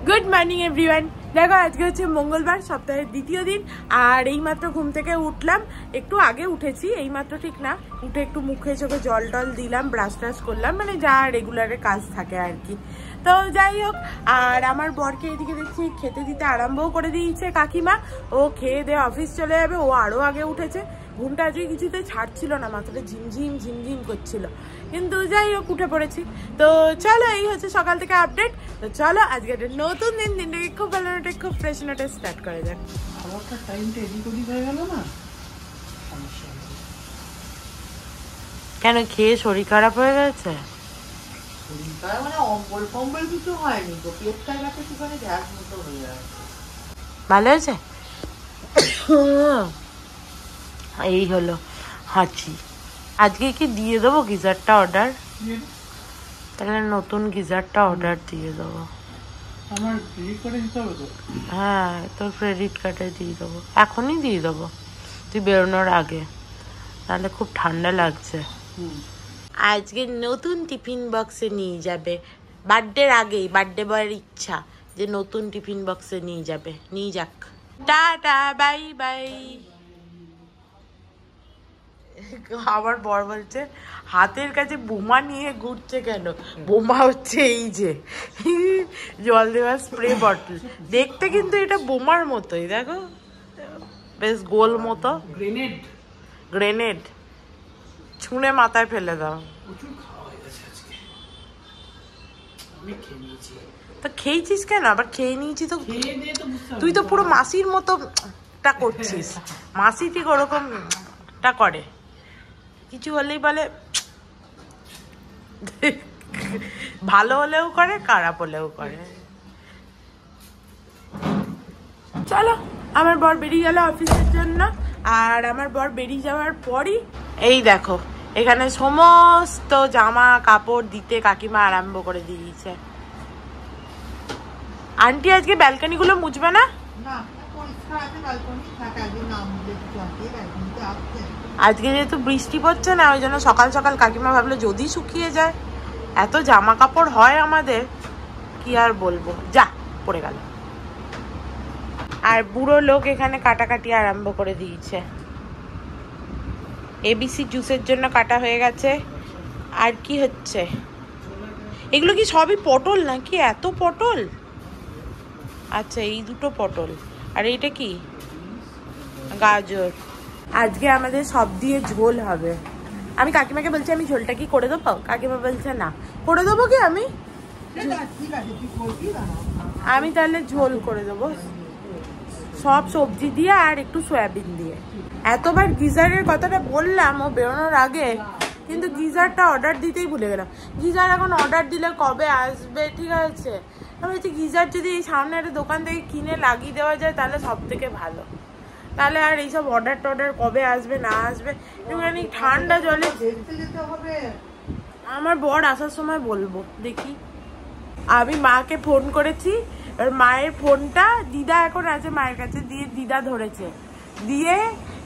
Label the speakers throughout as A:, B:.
A: Good morning everyone. দেখো আজকে হচ্ছে মঙ্গলবার, সপ্তাহের দ্বিতীয় দিন। আর এইমাত্র ঘুম থেকে উঠলাম, একটু আগে উঠেছি, এইমাত্র ঠিক না, উঠে একটু মুখে চোখে জল টল দিলাম, ব্রাশ ট্রাশ করলাম, মানে যা রেগুলারের কাজ থাকে আর কি। তো যাই হোক, আর আমার বরকে এদিকে দেখছি খেতে দিতে আরম্ভও করে দিয়েছে কাকিমা। ও খেয়ে দিয়ে অফিস চলে যাবে, ও আরও আগে উঠেছে। ঘুমটা আজকে কিছুতেই ছাড়ছিল না, মাথাটা ঝিমঝিম ঝিমঝিম করছিল, কিন্তু যাই হোক উঠে পড়েছি। তো চলো, এই হচ্ছে সকাল থেকে আপডেট। তো চলো আজকে একটা নতুন দিন, দিনটাকে খুব ভালো নোটে খুব ফ্রেশ নোটে স্টার্ট করা যাক।
B: খাবারটা টাইমটা এদিক ওদিক হয়ে গেল না,
A: কেন খেয়ে শরীর খারাপ হয়ে গেছে?
B: মানে অম্বল ফম্বল কিছু হয়নি তো, পেটটা গেছে সেখানে গ্যাস মতো হয়ে যাচ্ছে।
A: ভালো হয়েছে? এই হলো হাঁচি। আজকে কি দিয়ে দেবো গিজারটা অর্ডার? তাহলে নতুন গিজারটা অর্ডার দিয়ে দেবো।
B: আমার ক্রেডিট কার্ডে দিতে হবে তো?
A: হ্যাঁ, তোর ক্রেডিট কার্ডে দিয়ে দেবো, এখনই দিয়ে দেবো, তুই বেরোনোর আগে, তাহলে খুব ঠান্ডা লাগছে। আজকে নতুন টিফিন বক্সে নিয়ে যাবে, বার্থডের আগেই, বার্থডে বয়ের ইচ্ছা যে নতুন টিফিন বক্সে নিয়ে যাবে, নিয়ে যাক। Tata, bye bye. আমার বর বলছে হাতের কাছে বোমা নিয়ে ঘুরছে কেন? বোমা হচ্ছে এই যে জল দেওয়ার স্প্রে বটল, দেখতে কিন্তু এটা বোমার মতোই, দেখো বেশ গোল মতো।
B: গ্রেনেড,
A: গ্রেনেড ছুঁড়ে মাথায় ফেলে দাও।
B: প্রচুর খাওয়া হয়ে গেছে আজকে, অনেক খেয়ে নিয়েছি।
A: তো খেয়েছিস কেন? আবার খেয়ে নিয়েছি তো,
B: খেয়ে দিয়ে তো বুঝতে
A: তুই তো পুরো মাসির মতো টা করছিস। মাসি ঠিক ওরকমটা করে, কিছু হলেই বলে, ভালো হলেও করে, খারাপ হলেও করে। চলো, আমার বর বেরিয়ে গেল অফিসের জন্য। আর আমার বর বেরিয়ে যাওয়ার পরই এই দেখো এখানে সমস্ত জামা কাপড় দিতে কাকিমা আরম্ভ করে দিয়েছে। আন্টি আজকে ব্যালকনি গুলো মুছবে না? আজকে যেহেতু বৃষ্টি পড়ছে না, ওই জন্য সকাল সকাল কাকিমা ভাবলো যদি শুকিয়ে যায়, এত জামা কাপড় হয় আমাদের, কি আর বলবো, যা পড়ে গেল। আর বুড়ো লোক এখানে কাটাকাটি আরম্ভ করে দিয়েছে। এবিসি জুসের জন্য কাটা হয়ে গেছে। আর কি হচ্ছে? এগুলো কি সবই পটল নাকি? এত পটল? আচ্ছা, এই দুটো পটল, আর এইটা কি? গাজর। আজকে আমাদের সব দিয়ে ঝোল হবে। আমি কাকিমাকে বলছি আমি ঝোলটা কি করে দেবো? কাকিমা বলছে না। করে দেবো কি আমি তাহলে ঝোল করে দেবো, সব সবজি দিয়ে আর একটু সয়াবিন দিয়ে। এতবার গিজারের কথাটা বললাম ও বেরোনোর আগে, কিন্তু গিজারটা অর্ডার দিতেই ভুলে গেলাম। গিজার এখন অর্ডার দিলে কবে আসবে? ঠিক আছে, আমি বলছি গিজার যদি এই সামনে একটা দোকান থেকে কিনে লাগিয়ে দেওয়া যায় তাহলে সব থেকে ভালো। তাহলে আর এইসব অর্ডার টর্ডার কবে আসবে না আসবে, একটুখানি ঠান্ডা জলে আমার বর আসার সময় বলবো। দেখি, আমি মাকে ফোন করেছি, এবার মায়ের ফোনটা দিদা এখন আছে মায়ের কাছে, দিয়ে দিদা ধরেছে, দিয়ে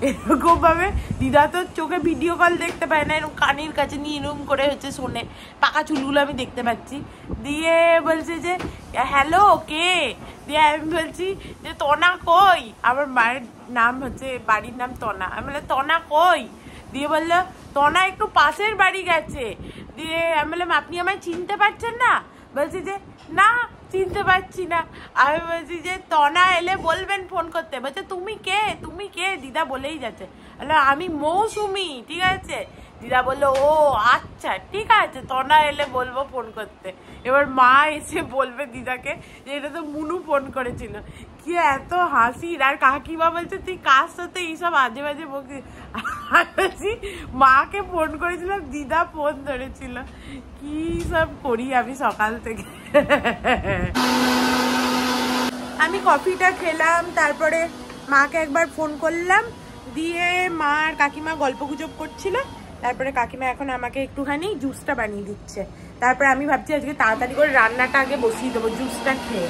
A: এরকম ভাবে দিদা তো চোখে ভিডিও কল দেখতে পায় না, এরকম কানের কাছে নিয়ে এরকম করে হচ্ছে শোনে, পাকা চুলগুলো আমি দেখতে পাচ্ছি। দিয়ে বলছে যে হ্যালো কে? দিয়ে আমি বলছি যে তনা কই? আমার মায়ের নাম হচ্ছে, বাড়ির নাম তনা। আমি বললাম তনা কই? দিয়ে বললো তনা একটু পাশের বাড়ি গেছে। দিয়ে আমি বললাম আপনি আমায় চিনতে পারছেন না? বলছি যে না চিনতে পারছি না। আমি বলছি যে তনা এলে বলবেন ফোন করতে। বলছে তুমি কে? তুমি কে? দিদা বলেই যাচ্ছে। আমি মৌসুমি, ঠিক আছে। দিদা বললো ও আচ্ছা ঠিক আছে, তনা এলে বলবো ফোন করতে। এবার মা এসে বলবে দিদাকে যে এটা তো মুনু ফোন করেছিল। কি এত হাসির। আর কাকিমা বলছে তুই কার সাথে এইসব আজে বাজে বলছি? মাকে ফোন করেছিলাম, দিদা ফোন ধরেছিল। কি সব করি আমি সকাল থেকে। আমি কফিটা খেলাম, তারপরে মাকে একবার ফোন করলাম, দিয়ে মা আর কাকিমা গল্প গুজব করছিল। তারপরে কাকিমা এখন আমাকে একটুখানি জুসটা বানিয়ে দিচ্ছে। তারপরে আমি ভাবছি আজকে তাড়াতাড়ি করে রান্নাটা আগে বসিয়ে দেবো জুসটা খেয়ে,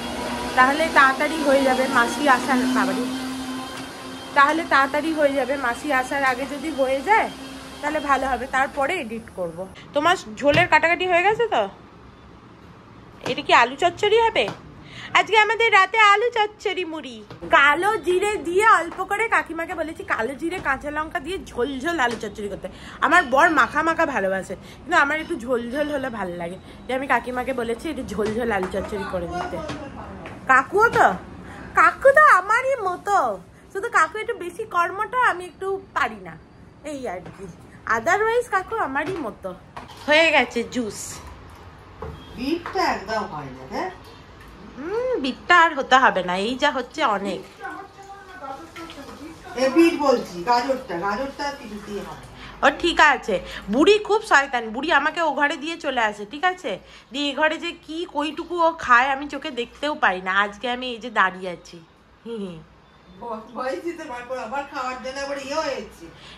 A: তাহলে তাড়াতাড়ি হয়ে যাবে। মাসি আসার বাবারি, তাহলে তাড়াতাড়ি হয়ে যাবে। মাসি আসার আগে যদি হয়ে যায় তাহলে ভালো হবে, তারপরে এডিট করব। তোমার ঝোলের কাটাকাটি হয়ে গেছে তো? এটা কি আলু চচ্চড়ি হবে? আজকে আমাদের রাতে আলু চচ্চড়ি মুড়ি, কালো জিরে দিয়ে অল্প করে। কাকিমাকে বলেছি কালো জিরে কাঁচা লঙ্কা দিয়ে ঝোল ঝোল আলু চচ্চড়ি করতে। আমার বর মাখা মাখা ভালোবাসে, কিন্তু আমার একটু ঝোল ঝোল হলে ভালো লাগে। যে আমি কাকিমাকে বলেছি একটু ঝোল ঝোল আলু চচ্চড়ি করে দিতে। কাকু তো আমারই মতো, শুধু কাকু একটু বেশি কর্মটা, আমি একটু পারি না, এই আর কি। আদারওয়াইজ কাকু আমারই মতো। হয়ে গেছে জুস।
B: বিটটা একদম হয় না রে।
A: বিটটা আর হতে হবে না, এই যা হচ্ছে অনেক।
B: এই বিট বলছি, গাজরটা কিছুতেই হবে।
A: ও ঠিক আছে, বুড়ি খুব শয়তান। বুড়ি আমাকে ও ঘরে দিয়ে চলে আসে, ঠিক আছে, দিয়ে এই ঘরে যে কি কইটুকু ও খায় আমি চোখে দেখতেও পাই না। আজকে আমি এই যে দাঁড়িয়ে আছি।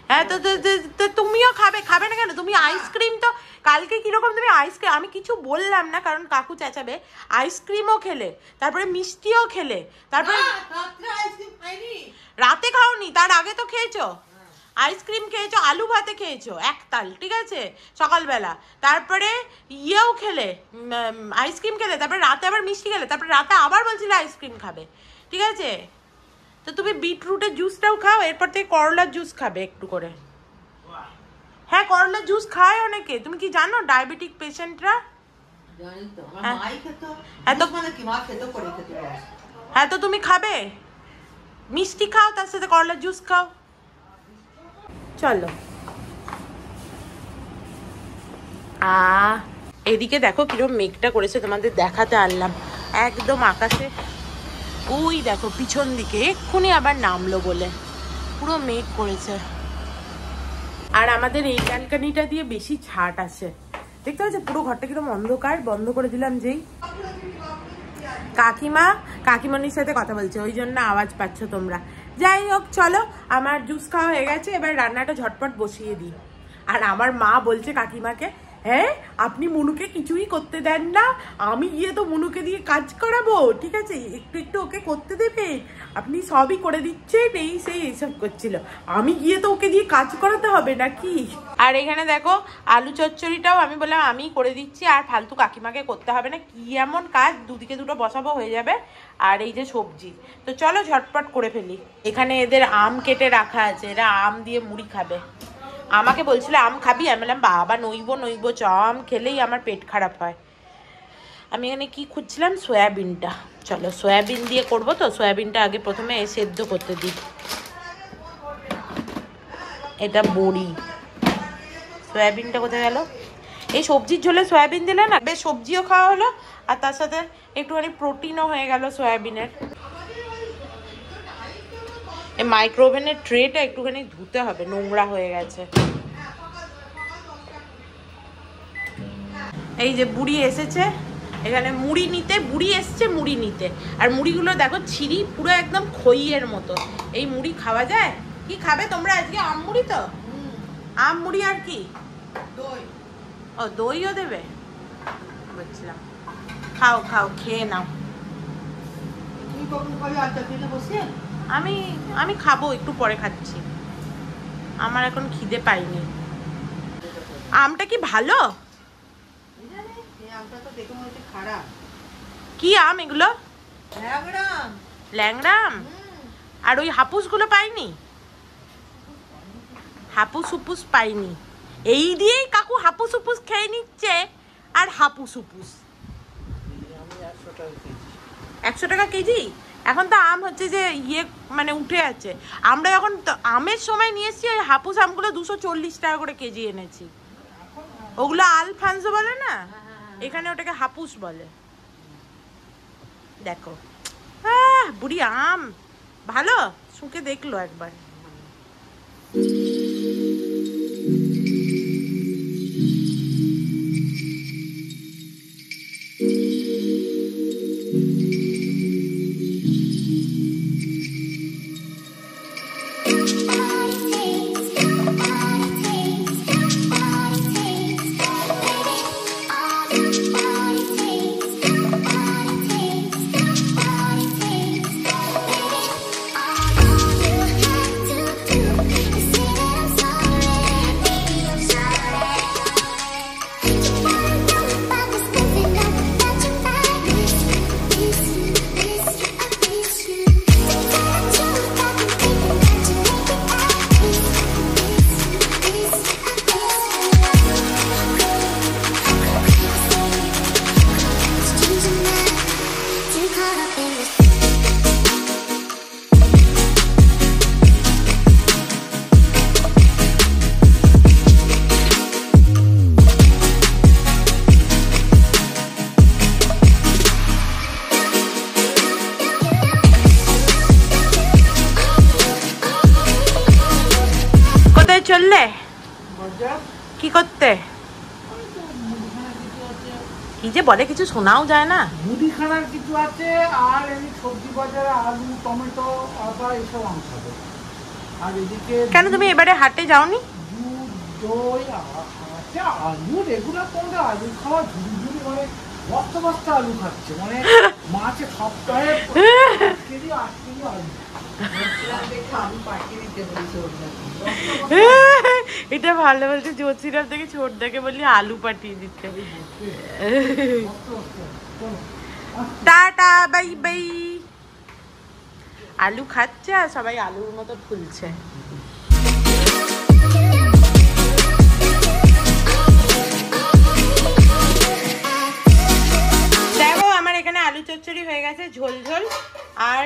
A: হ্যাঁ তো তুমিও খাবে না কেন? তুমি আইসক্রিম তো কালকে কিরকম তুমি আইসক্রিম, আমি কিছু বললাম না কারণ কাকু চেঁচাবে। আইসক্রিমও খেলে, তারপরে মিষ্টিও খেলে, তারপরে রাতে খাওনি, তার আগে তো খেয়েছো। আইসক্রিম খেয়েছো, আলু ভাতে খেয়েছো একতাল, ঠিক আছে, সকালবেলা। তারপরে ইয়েও খেলে, আইসক্রিম খেলে, তারপরে রাতে আবার মিষ্টি খেলে, তারপরে রাতে আবার বলছিলে আইসক্রিম খাবে, ঠিক আছে। তো তুমি বিটরুটের জুসটাও খাও, এরপর থেকে করলার জুস খাবে একটু করে। হ্যাঁ, করলার জুস খায় অনেকে, তুমি কি জানো? ডায়াবেটিক পেশেন্টরা। হ্যাঁ তো তুমি খাবে, মিষ্টি খাও, তার সাথে করলার জুস খাও। চলো। এদিকে দেখো কিরকম মেঘটা করেছে, তোমাদের দেখাতে আনলাম। একদম আকাশে ওই দেখো পিছন দিকে এক্ষুনি আবার নামলো বলে পুরো মেঘ করেছে। আর আমাদের এই ব্যালকনিটা দিয়ে বেশি ছাট আসে, দেখতে পাচ্ছ পুরো ঘরটা কিরকম অন্ধকার। বন্ধ করে দিলাম যেই। কাকিমণির সাথে কথা বলছে, ওই জন্য আওয়াজ পাচ্ছ তোমরা। যাই হোক, চলো, আমার জুস খাওয়া হয়ে গেছে, এবার রান্নাটা ঝটপট বসিয়ে দিই। আর আমার মা বলছে কাকিমাকে, হ্যাঁ আপনি মুনুকে কিছুই করতে দেন না, আমি গিয়ে তো মুনুকে দিয়ে কাজ করাবো, ঠিক আছে, একটু একটু ওকে করতে দেবে, আপনি সবই করে দিচ্ছেন, এইসব করছিল। আমি গিয়ে তো ওকে দিয়ে কাজ করাতে হবে নাকি? আর এখানে দেখো আলু চচ্চড়িটাও আমি বললাম আমি করে দিচ্ছি, আর ফালতু কাকিমাকে করতে হবে না, কি এমন কাজ, দুদিকে দুটো বসাবো হয়ে যাবে। আর এই যে সবজি, তো চলো ঝটপট করে ফেলি। এখানে এদের আম কেটে রাখা আছে, এরা আম দিয়ে মুড়ি খাবে। আমাকে বলছিল আম খাবি, আমি বললাম বাবা নইবো চ, আম খেলেই আমার পেট খারাপ হয়। আমি এখানে কি খুঁজছিলাম, সয়াবিনটা। চলো সয়াবিন দিয়ে করবো, তো সয়াবিনটা আগে প্রথমে সেদ্ধ করতে দিই। এটা বড়ি, সয়াবিনটা কোথায় গেল? এই সবজির ঝোলে সয়াবিন দিলে না বেশ সবজিও খাওয়া হলো, আর তার সাথে একটুখানি প্রোটিনও হয়ে গেল সয়াবিনের। এই মাইক্রোওভেনের ট্রেটা একটুখানি ধুতে হবে, নোংরা হয়ে গেছে। এই যে বুড়ি এসেছে এখানে মুড়ি নিতে, বুড়ি এসছে মুড়ি নিতে। আর মুড়িগুলো দেখো ছিঁড়ি পুরো একদম খইয়ের মতো। এই মুড়ি খাওয়া যায়? কি খাবে তোমরা আজকে? আম মুড়ি তো, আম মুড়ি আর কি দই। ও দইও দেবে, বুঝলাম। খাও খাও, খেয়ে নাও। আমি খাবো, একটু পরে খাচ্ছি, আমার এখন খিদে পাইনি। আমটা কি ভালো? কি আম এগুলো? ল্যাংড়াম। আর ওই হাপুস গুলো পাইনি, হাপুস হুপুস পাইনি। এই দিয়েই কাকু হাপুস হুপুস খেয়ে নিচ্ছে। আর হাপুস হুপুস 100 টাকা কেজি। এখন তো আম হচ্ছে যে ইয়ে মানে উঠে আছে। আমরা যখন আমের সময় নিয়ে এসেছি ওই হাপুস আমগুলো 240 টাকা করে কেজি এনেছি। ওগুলো আলফানসো বলে না, এখানে ওটাকে হাপুস বলে। দেখো বুড়ি আম ভালো, শুকে দেখলো একবার। চললে কি করতে? কি যে বলে কিছু শোনাও যায় না।
C: মুদিখানার কিছু আছে আর এমনি সবজি বাজারে আলু টমেটো আদা এসব আনতে। আর এদিকে
A: কেন তুমি এবারে হাটে যাওনি?
C: দুধ দই আছে, আলু রেগুলার তোমরা আলু খাওয়া ঝুড়ি ঝুড়ি মানে বস্তা বস্তা আলু খাচ্ছে, মানে মাছে সপ্তাহে 5 কেজি 8 কেজি আলু।
A: এটা ভালো বলছে, জ্যোতিরাম থেকে ছোট দেখে বললি আলু পাঠিয়ে দিতে। Tata bye bye. আলু খাচ্ছে আর সবাই আলুর মতো ফুলছে। দেখো আমার এখানে আলু চচ্চড়ি হয়ে গেছে, ঝোল ঝোল। আর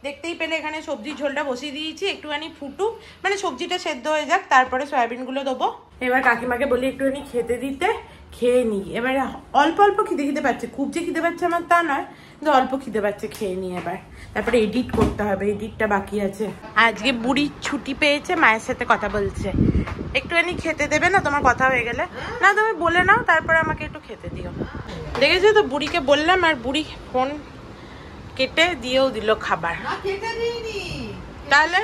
A: দেখতেই পেলে এখানে সবজির ঝোলটা বসিয়ে দিয়েছি, একটুখানি ফুটুক, মানে সবজিটা সেদ্ধ হয়ে যাক, তারপরে সয়াবিনগুলো দেবো। এবার কাকিমাকে বলি একটুখানি খেতে দিতে, খেয়ে নিই। এবারে অল্প অল্প খিদে পাচ্ছে, খুব যে খিদে পাচ্ছে আমার তা নয়, কিন্তু অল্প খিদে পাচ্ছে, খেয়ে নিই এবার। তারপরে এডিট করতে হবে, এডিটটা বাকি আছে। আজকে বুড়ি ছুটি পেয়েছে, মায়ের সাথে কথা বলছে। একটুখানি খেতে দেবে না তোমার কথা হয়ে গেলে? না তুমি বলে নাও, তারপরে আমাকে একটু খেতে দিও। দেখেছো তো বুড়িকে বললাম, আর বুড়ি ফোন কেটে দিয়েও দিল খাবার। তাহলে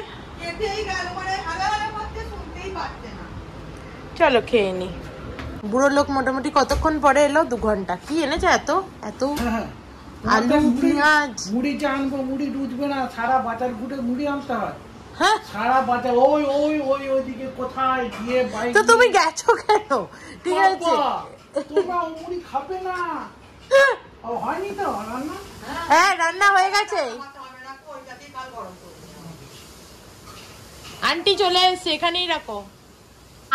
A: চলো খেয়ে নি। বুড়ো লোক মোটামুটি কতক্ষণ পরে এলো? 2 ঘন্টা। কি এনেছে এত এত? আলু পেঁয়াজ।
C: মুড়ি আনবো, মুড়ি ডুজবে না, সারা বাজার ঘুরে মুড়ি আনতে হয়।
A: হ্যাঁ
C: সারা বাজার ওই ওই ওই ওইদিকে কোথায় গিয়ে বাইক।
A: তো তুমি গেছো কেন? ঠিক আছে
C: তোমরা মুড়ি খাবে না? হয়নি তো রান্না?
A: হ্যাঁ রান্না হয়ে গেছে। আন্টি চলে এসছে, এখানেই রাখো।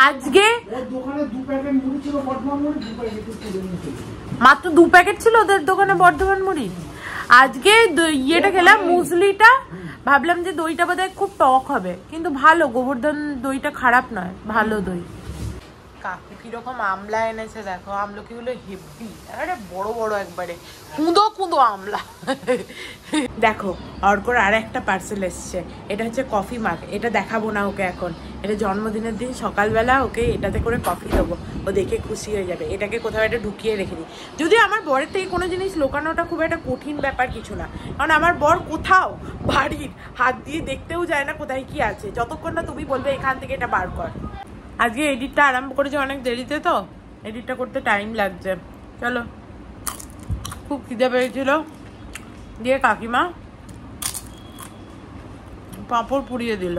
A: আজকে
C: ওর দোকানে 2 প্যাকেট মুড়ি ছিল, বর্ধমান মুড়ি 2 প্যাকেট তুলে নিয়ে
A: মাত্র 2 প্যাকেট ছিল ওদের দোকানে বর্ধমান মুড়ি। আজকে ইয়েটা খেলাম, মুসলিটা। ভাবলাম যে দইটা বোধহয় খুব টক হবে, কিন্তু ভালো, গোবর্ধন দইটা খারাপ নয়, ভালো দই। কাকু কিরকম আমলা এনেছে দেখো, আমলকিগুলো হেভি, আরে বড় বড় একবারে কুঁদো কুঁদো আমলা। দেখো অর্কর আর একটা পার্সেল এসছে, এটা হচ্ছে কফি মাগ। এটা দেখাবো না ওকে এখন, এটা জন্মদিনের দিন সকালবেলা ওকে এটাতে করে কফি দেবো, ও দেখে খুশি হয়ে যাবে। এটাকে কোথাও একটা ঢুকিয়ে রেখে দিই। যদিও আমার বরের থেকে কোনো জিনিস লোকানোটা খুব একটা কঠিন ব্যাপার কিছু না, কারণ আমার বর কোথাও বাড়ির হাত দিয়ে দেখতেও যায় না কোথায় কি আছে, যতক্ষণ না তুমি বলবে এখান থেকে এটা বার কর। আজকে এডিটটা আরম্ভ করেছে অনেক দেরিতে, তো এডিটটা করতে টাইম লাগছে। চলো, খুব খিদে পেয়েছিল, দিয়ে কাকিমা পাঁপড় পুড়িয়ে দিল,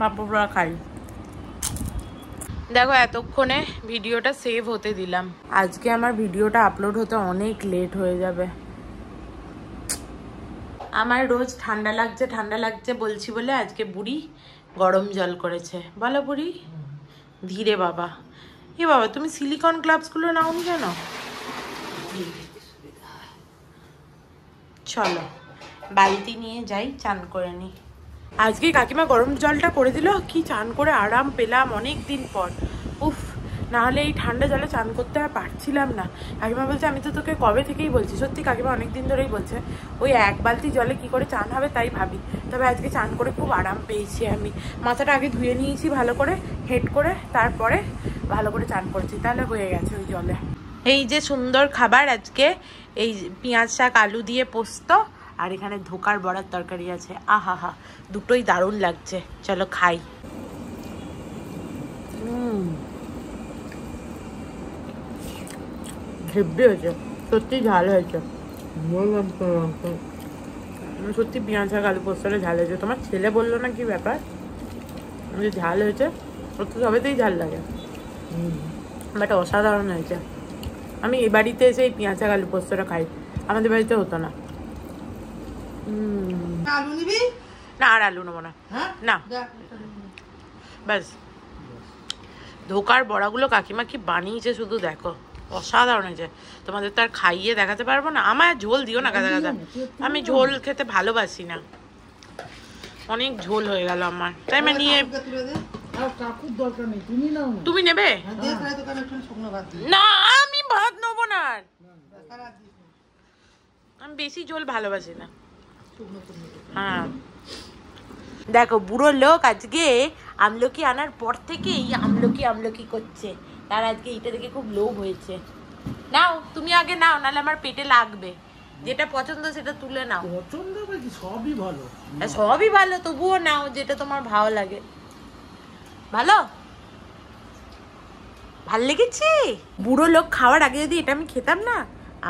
A: পাঁপড় পোড়া খাই। দেখো এতক্ষণে ভিডিওটা সেভ হতে দিলাম। আজকে আমার ভিডিওটা আপলোড হতে অনেক লেট হয়ে যাবে। আমার রোজ ঠান্ডা লাগছে বলছি বলে আজকে বুড়ি গরম জল করেছে। বলো বুড়ি, ধীরে বাবা। এ বাবা তুমি সিলিকন গ্লাভসগুলো নাওনি কেন? চলো বালতি নিয়ে যাই, চান করে নি। আজকে কাকিমা গরম জলটা করে দিল, কি চান করে আরাম পেলাম অনেক দিন পর। উফ, নাহলে এই ঠান্ডা জলে চান করতে আর পারছিলাম না। কাকিমা বলছে আমি তো তোকে কবে থেকেই বলছি, সত্যি কাকিমা অনেক দিন ধরেই বলছে, ওই 1 বালতি জলে কি করে চান হবে তাই ভাবি। তবে আজকে চান করে খুব আরাম পেয়েছি আমি। মাথাটা আগে ধুয়ে নিয়েছি ভালো করে, হেড করে, তারপরে ভালো করে চান করেছি, তাহলে হয়ে গেছে ওই জলে। এই যে সুন্দর খাবার আজকে, এই পেঁয়াজ শাক আলু দিয়ে পোস্ত, আর এখানে ধোকার বড়ার তরকারি আছে। আহা হা, দুটোই দারুণ লাগছে। চলো খাই। হেব্বি হয়েছে, সত্যি ঝাল হয়েছে। সত্যি পেঁয়াজ শাক আলু পোস্তটা ঝাল হয়েছে। তোমার ছেলে বললো না কি ব্যাপার, যে ঝাল হয়েছে, ওর তো সবেতেই ঝাল লাগে, বাট অসাধারণ হয়েছে। আমি এই বাড়িতে এসে এই পেঁয়াজ শাক আলু পোস্তটা খাই, আমাদের বাড়িতে হতো না।
B: আলু নিবি
A: না? আর আলু নেবো না, না ব্যাস। ধোকার বড়াগুলো কাকিমা কি বানিয়েছে শুধু দেখো, অসাধারণ হয়েছে। তোমাদের তো আর খাইয়ে দেখাতে পারবো না। আমার ঝোল দিও না গাদা গাদা, আমি ঝোল খেতে ভালোবাসি না, অনেক ঝোল হয়ে গেল আমার, তাই আমি নিয়ে। তুমি নেবে না? আমি ভাত নেবো না, আমি বেশি ঝোল ভালোবাসি না। হ্যাঁ দেখো বুড়ো লোক আজকে আমলকি আনার পর থেকে এই আমলকি করছে। তার আজকে এইটা দেখে খুব লোভ হয়েছে। নাও তুমি আগে নাও, নাহলে আমার পেটে লাগবে। যেটা পছন্দ সেটা তুলে নাও।
C: পছন্দ কি সবই ভালো,
A: সবই ভালো, তবুও নাও যেটা তোমার ভালো লাগে। ভালো লেগেছে। বুড়ো লোক খাওয়ার আগে যদি এটা আমি খেতাম না,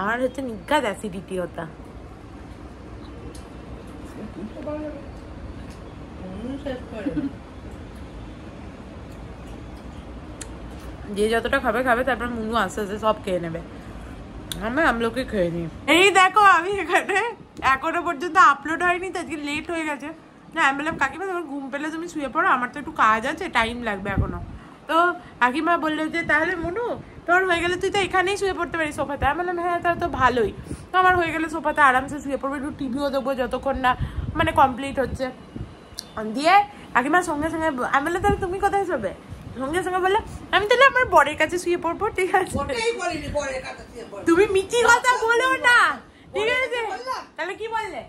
A: আমার হচ্ছে নিজ্ঞাত অ্যাসিডিটি হতা। যে যতটা খাবে খাবে, তারপর মুনু আস্তে আস্তে সব খেয়ে নেবে। আমি আমলকি খেয়ে নি। এই দেখো আমি এখানে এখনো পর্যন্ত আপলোড হয়নি, তো আজকে লেট হয়ে গেছে। না আমি বললাম কাকিমা তোমার ঘুম পেলে তুমি শুয়ে পড়ো, আমার তো একটু কাজ আছে, টাইম লাগবে এখনো। তো কাকিমা বললো যে তাহলে মুনু তোর হয়ে গেলে তুই তো এখানেই শুয়ে পড়তে পারিস সোফাতে। আমি বললাম হ্যাঁ তাহলে তো ভালোই। তো আমার হয়ে গেলে সোফাতে আরামসে শুয়ে পড়বো, একটু টিভিও দেখবো যতক্ষণ না মানে কমপ্লিট হচ্ছে। দিয়ে কাকিমার সঙ্গে সঙ্গে আমি বললাম তাহলে তুমি কোথায় শোবে? সঙ্গে সঙ্গে বললে আমি তাহলে আমার বরের কাছে শুয়ে পড়বো। ঠিক আছে তুমি মিচি কথা বলো না, ঠিক আছে? তাহলে কি বললে?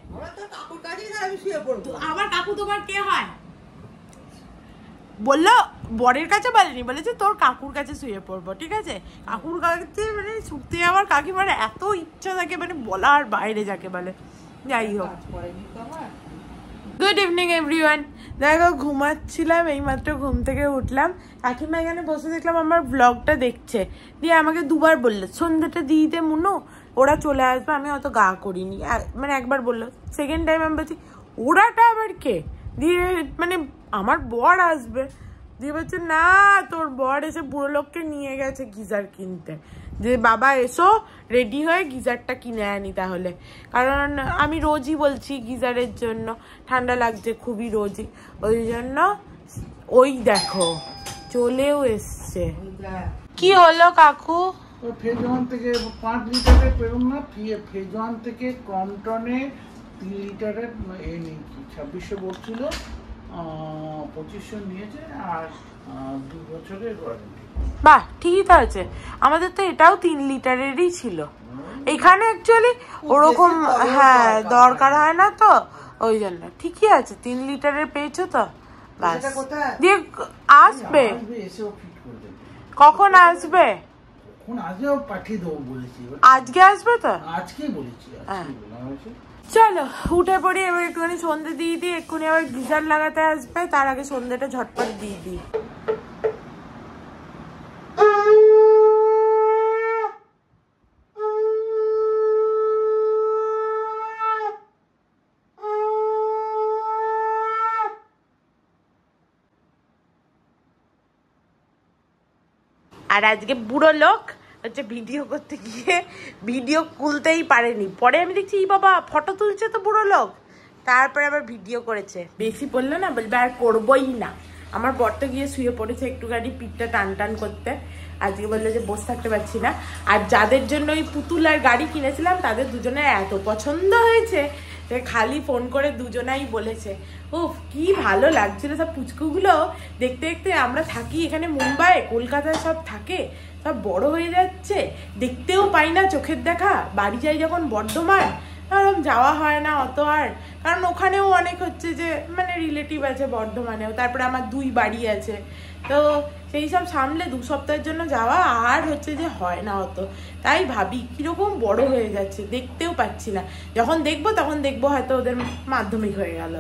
A: আমার কাকু তোমার কে হয়? বললো বরের কাছে বলেনি, বলেছে তোর কাকুর কাছে শুয়ে পড়বো। ঠিক আছে, কাকুর কাছে মানে ছুটতে যাওয়ার কাকিমার এত ইচ্ছা থাকে, মানে বলার বাইরে যাকে বলে। যাই হোক, গুড ইভিনিং এভরিওয়ান। দেখো ঘুমাচ্ছিলাম, এইমাত্র ঘুম থেকে উঠলাম। কাকিমা এখানে বসে দেখলাম আমার ব্লগটা দেখছে। দিয়ে আমাকে দুবার বললো সন্ধ্যাটা দিয়ে দে মুনু, ওরা চলে আসবে। আমি অত গা করিনি, মানে একবার বললো। সেকেন্ড টাইম আমি বলছি ওরাটা আবার কে? দিয়ে মানে আমার বর আসবে। দিয়ে বলছে না তোর বর এসে বুড়ো লোককে নিয়ে গেছে গিজার কিনতে। যে বাবা এসো রেডি হয়ে গিজারটা কিনে আনি তাহলে, কারণ আমি রোজই বলছি গিজারের জন্য, ঠান্ডা লাগছে খুবই রোজই, ওই জন্য। ওই দেখো চলেও এসছে। কি হলো কাকু?
C: ফেজ 1 থেকে 5 লিটারের পেরুন না, ফেজ 1 থেকে ক্রমটনে 3 লিটারের এই নিয়েছি। 2600 বলছিল, 2500 নিয়েছে, আর 2 বছরের ওয়ারেন্টি।
A: বাহ ঠিকই তো আছে। আমাদের তো এটাও 3 লিটারেরই ছিল। এখানে অ্যাকচুয়ালি ওরকম হ্যাঁ দরকার হয় না, তো ওই জন্য ঠিকই আছে। 3 লিটারের পেয়েছো তো বাস। দিয়ে আসবে কখন আসবে?
C: কখন আসবে পাঠিয়ে দেবো বলেছি।
A: আজকে আসবে তো?
C: আজকেই বলেছি।
A: চলো উঠে পড়ি এবার, একটুখানি সন্ধ্যে দিয়ে দিই। এক্ষুনি আবার গিজার লাগাতে আসবে, তার আগে সন্ধ্যেটা ঝটপট দিয়ে দিই। আর আজকে বুড়ো লোক হচ্ছে ভিডিও করতে গিয়ে ভিডিও খুলতেই পারেনি। পরে আমি দেখছি এই বাবা ফটো তুলছে তো বুড়ো লোক, তারপরে আবার ভিডিও করেছে। বেশি পড়লে না বলবে আর করবোই না। আমার বরটা গিয়ে শুয়ে পড়েছে একটুখানি পিঠটা টান টান করতে। আজকে বললো যে বসে থাকতে পারছি না। আর যাদের জন্য ওই পুতুল আর গাড়ি কিনেছিলাম তাদের দুজনের এত পছন্দ হয়েছে, খালি ফোন করে দুজনাই বলেছে উফ কি ভালো লাগছিল। সব পুচকুগুলো দেখতে দেখতে, আমরা থাকি এখানে মুম্বাই, কলকাতায় সব থাকে, সব বড় হয়ে যাচ্ছে, দেখতেও পাই না চোখের দেখা। বাড়ি যাই যখন বর্ধমান, এরকম যাওয়া হয় না অত আর, কারণ ওখানেও অনেক হচ্ছে যে মানে রিলেটিভ আছে বর্ধমানেও, তারপরে আমার 2 বাড়ি আছে, তো সেই সব সামলে 2 সপ্তাহের জন্য যাওয়া আর হচ্ছে যে হয় না অত। তাই ভাবি কিরকম বড় হয়ে যাচ্ছে, দেখতেও পাচ্ছি না। যখন দেখবো তখন দেখবো হয়তো ওদের মাধ্যমিক হয়ে গেল।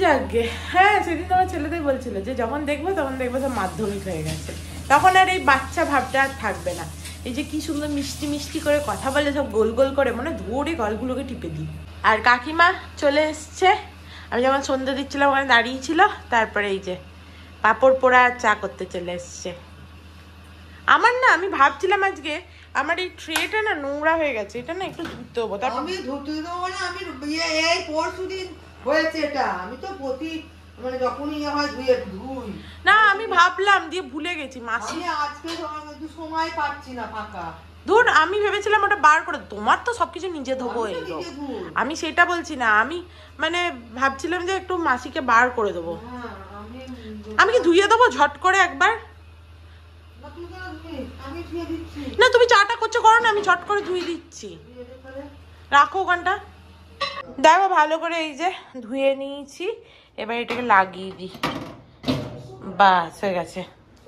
A: যাকে হ্যাঁ সেদিন তোমার ছেলেটাই বলছিল যে যখন দেখবো তখন দেখবো সব মাধ্যমিক হয়ে গেছে, তখন আর এই বাচ্চা ভাবটা আর থাকবে না। এই যে কি সুন্দর মিষ্টি মিষ্টি করে কথা বলে, সব গোল গোল করে, মনে ধরে গলগুলোকে টিপে দিই। আর কাকিমা চলে এসছে, আমি যখন সন্ধ্যে দিচ্ছিলাম ওখানে দাঁড়িয়েছিল, তারপরে এই যে পাপড় পোড়া চা করতে চলে এসছে। আমার না আমি ভাবছিলাম আজকে আমার এই ট্রেটা না নোংরা হয়ে গেছে, এটা না একটু ধুতে হবো। তারপর
B: আমি ধুতে দেবো না, আমি এই পরশুদিন হয়েছে এটা, আমি তো প্রতি মানে যখনই হয় ধুই
A: না, আমি ভাবলাম দিয়ে ভুলে গেছি। মাসি
B: আজকে সময় পাচ্ছি না ফাঁকা।
A: ধুর আমি ভেবেছিলাম ওটা বার করে, তোমার তো সবকিছু নিজে ধোবো। আমি সেটা বলছি না, আমি মানে ভাবছিলাম যে একটু মাসিকে বার করে দেবো। আমি কি ধুয়ে দেবো ঝট করে একবার? না তুমি চাটা করছো করো না, আমি ঝট করে ধুয়ে দিচ্ছি, রাখো ওখানটা। দেখো ভালো করে এই যে ধুয়ে নিয়েছি, এবার এটাকে লাগিয়ে দিই। বাস হয়ে গেছে।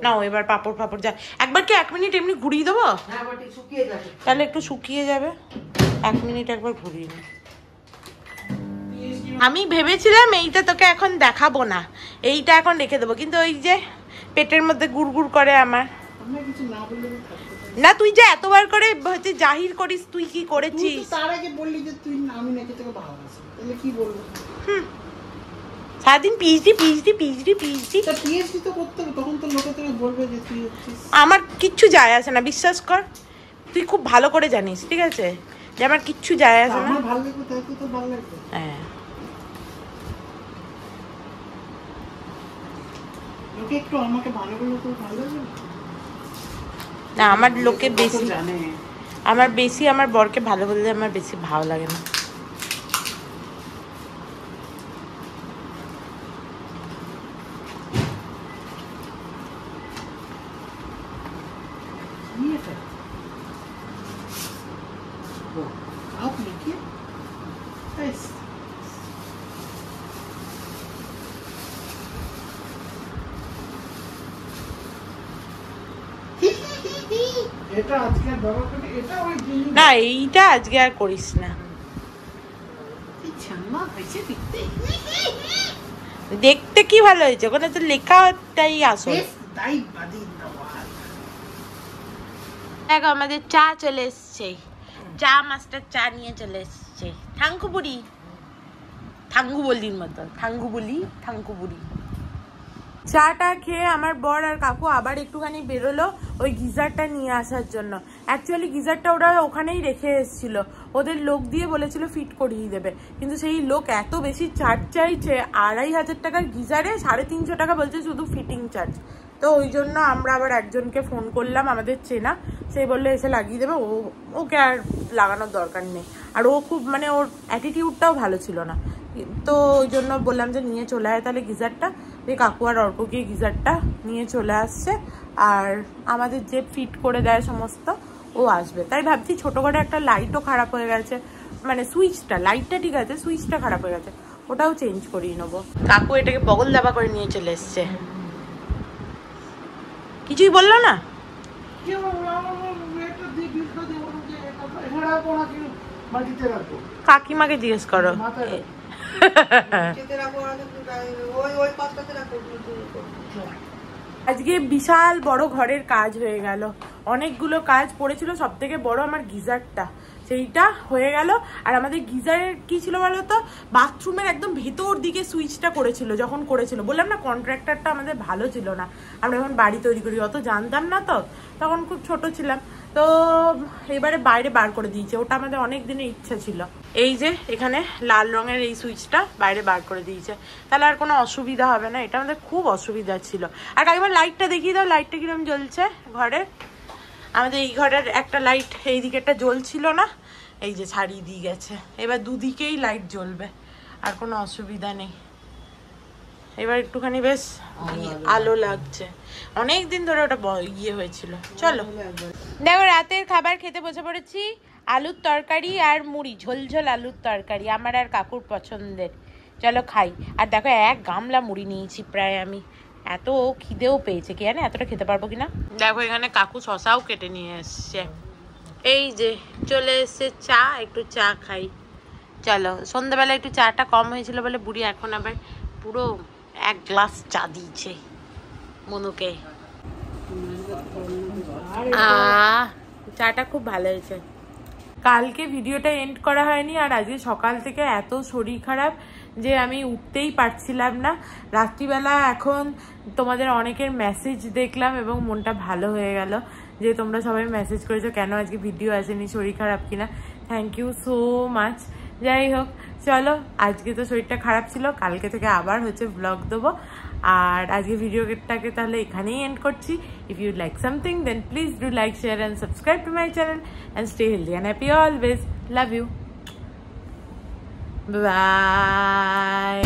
A: নাও এবার পাপড় ফাপড় যা, একবার কি 1 মিনিট এমনি ঘুরিয়ে দেবো? তাহলে একটু শুকিয়ে যাবে, 1 মিনিট একবার ঘুরিয়ে নি। আমি ভেবেছিলাম এইটা তোকে এখন দেখাবো না, এইটা এখন রেখে দেবো, কিন্তু ওই যে পেটের মধ্যে গুড়গুড় করে আমার। না তুই যে এতবার করে হচ্ছে জাহির করিস তুই কি করেছিস।
C: তার আগে বললি যে তুই আমি নাকি তোকে ভালোবাসি, তাহলে কি বলবো?
A: সারাদিন পিএইচডি পিএইচডি পিএইচডি পিএইচডি।
C: তা পিএইচডি তো করতে হবে, তখন তো লোকে তোকে বলবে যে তুই হচ্ছিস।
A: আমার কিচ্ছু যায় আসে না, বিশ্বাস কর, তুই খুব ভালো করে জানিস, ঠিক আছে, যে আমার কিচ্ছু যায় আসে না।
C: আমার ভালো লাগবে তাই তো ভালো লাগবে।
A: হ্যাঁ
C: লোকে একটু আমাকে ভালো বললে তো ভালো লাগবে
A: না। আমার লোকে বেশি জানে, আমার বরকে ভালো বললে আমার বেশি ভালো লাগে না। না এইটা আজকে আর করিস না, দেখতে কি ভালো হয়েছে, ওখানে তো লেখাটাই আসল। দেখো আমাদের চা চলে এসছে, চা মাস্টার চা নিয়ে চলে এসছে, থাঙ্কুপুরি, থাঙ্গু বলির মতো, থাঙ্কুপুরি। চাটা খেয়ে আমার বর আর কাকু আবার একটুখানি বেরোলো ওই গিজারটা নিয়ে আসার জন্য। অ্যাকচুয়ালি গিজারটা ওরা ওখানেই রেখে এসেছিল, ওদের লোক দিয়ে বলেছিল ফিট করিয়ে দেবে, কিন্তু সেই লোক এত বেশি চার্জ চাইছে, 2500 টাকার গিজারে 350 টাকা বলছে শুধু ফিটিং চার্জ। তো ওই জন্য আমরা আবার একজনকে ফোন করলাম আমাদের চেনা, সে বললে এসে লাগিয়ে দেবে, ওকে আর লাগানোর দরকার নেই। আর ও খুব মানে ওর অ্যাটিটিউডটাও ভালো ছিল না, তো ওই জন্য বললাম যে নিয়ে চলে আয় তাহলে গিজারটা। কাকু আর অর্ক গিয়ে গিজারটা নিয়ে চলে আসছে, আর আমাদের যে ফিট করে দেয় সমস্ত ও আসবে। তাই ভাবছি ছোটো করে একটা লাইটও খারাপ হয়ে গেছে, মানে সুইচটা, লাইটটা ঠিক আছে, সুইচটা খারাপ হয়ে গেছে, ওটাও চেঞ্জ করিয়ে নেবো। কাকু এটাকে বগল দাবা করে নিয়ে চলে এসছে, কিছুই বললো না। কাকিমাকে জিজ্ঞেস করো। আজকে বিশাল বড় ঘরের কাজ হয়ে গেল, অনেকগুলো কাজ পড়েছিল, সব থেকে বড় আমার গিজারটা, সেইটা হয়ে গেল। আর আমাদের গিজারের কি ছিল বলতো, বাথরুমের একদম ভেতর দিকে সুইচটা করেছিল, যখন করেছিল বললাম না কন্ট্রাক্টরটা আমাদের ভালো ছিল না, আমরা যখন বাড়ি তৈরি করি অত জানতাম না, তো তখন খুব ছোট ছিলাম, তো এবারে বাইরে বার করে দিয়েছে, ওটা আমাদের অনেক দিনের ইচ্ছা ছিল। এই যে এখানে লাল রঙের এই সুইচটা বাইরে বার করে দিয়েছে, তাহলে আর কোনো অসুবিধা হবে না, এটা আমাদের খুব অসুবিধা ছিল। আর একবার লাইটটা দেখিয়ে দাও, লাইটটা কিরকম জ্বলছে ঘরে। আমাদের এই ঘরের একটা লাইট এই দিকেরটা জ্বলছিল না, এই যে ছাড়িয়ে দিয়ে গেছে, এবার দুদিকেই লাইট জ্বলবে, আর কোনো অসুবিধা নেই। এবার একটুখানি বেশ আলো লাগছে, অনেক দিন ধরে ওটা ইয়ে হয়েছিল। চলো দেখো রাতের খাবার খেতে বসে পড়েছি, আলুর তরকারি আর মুড়ি, ঝোলঝোল আলুর তরকারি, আমার আর কাকুর পছন্দের। চলো খাই। আর দেখো 1 গামলা মুড়ি নিয়েছি প্রায় আমি, এত খিদেও পেয়েছে, কি জানে এতটা খেতে পারবো কিনা। দেখো এখানে কাকু শশাও কেটে নিয়ে এসছে, এই যে চলে এসছে চা, একটু চা খাই। চলো, সন্ধ্যাবেলা একটু চাটা কম হয়েছিল বলে বুড়ি এখন আবার পুরো 1 গ্লাস চা দিয়েছে মনুকে। চাটা খুব ভালো হয়েছে। কালকে ভিডিওটা এন্ড করা হয়নি, আর আজকে সকাল থেকে এত শরীর খারাপ যে আমি উঠতেই পারছিলাম না। রাত্রিবেলা এখন তোমাদের অনেকের মেসেজ দেখলাম এবং মনটা ভালো হয়ে গেল যে তোমরা সবাই মেসেজ করেছো কেন আজকে ভিডিও আসেনি, শরীর খারাপ কিনা। Thank you so much. যাই হোক চলো, আজকে তো শরীরটা খারাপ ছিল, কালকে থেকে আবার হচ্ছে ব্লগ দেবো। আর আজকে ভিডিওটাকে তাহলে এখানেই এন্ড করছি। If you like something then please do like, share and subscribe to my channel and stay healthy and happy always. Love you, by.